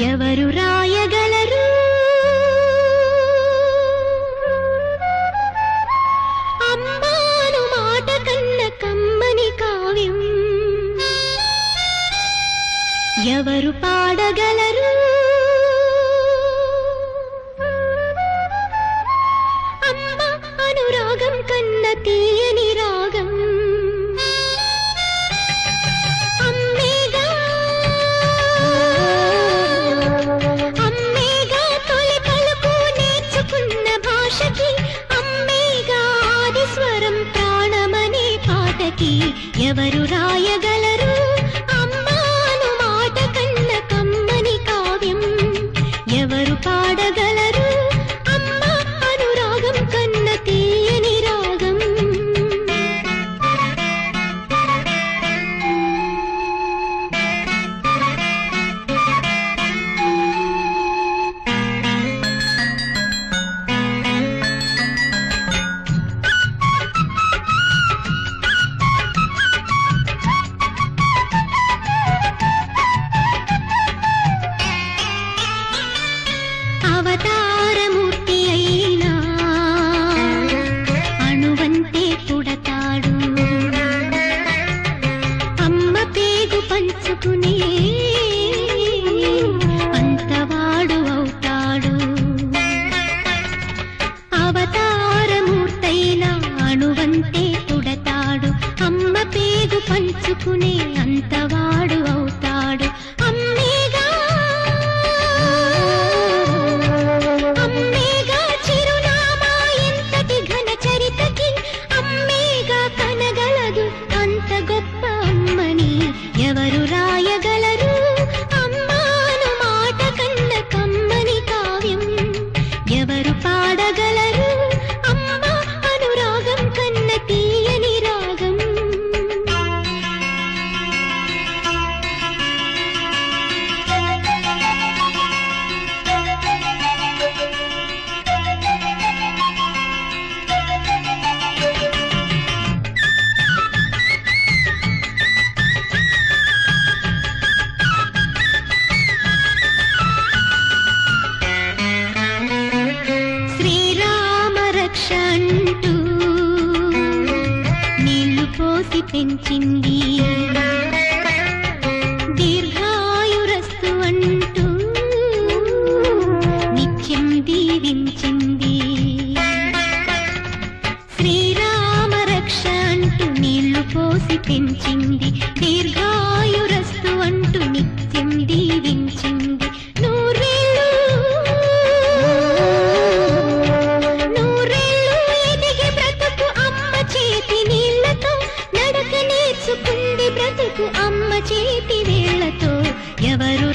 ఎవరు రాయగలరు అమ్మాను మాట కన్న కమ్మని కావ్యం ఎవరు పాడగలరు అమ్మ అనురాగం కన్న తీయని రాగం ఎవరు రాయగలరు అమ్మాను మాట కన్న కమ్మని కావ్యం ఎవరు పాడగలరు అమ్మ అనురాగం కన్న తీయని రాగం అవతారమూర్తి అయినా అణువంతే పుడతాడు అమ్మ పేగు పంచుకునే అంతవాడు అవుతాడు అవతారమూర్తైనా అణువంతే పుడతాడు అమ్మ పేగు పంచుకునే అంతవాడు అవుతాడు ఎవరు రాయగలరు అమ్మాను మాట కన్న కమ్మని కావ్యం ఎవరు పాడగలరు అమ్మ అనురాగం కన్న తీయని రాగం అంటూ నీళ్లు పోసి పెంచింది దీర్ఘాయురస్తు అంటూ నిత్యం దీవించింది శ్రీరామ రక్ష అంటూ నీళ్లు పోసి పెంచింది దీర్ఘాయురస్తు అంటూ నిత్యం దీవించింది బ్రతుకు అమ్మ చేతి వేళ్లతో ఎవరు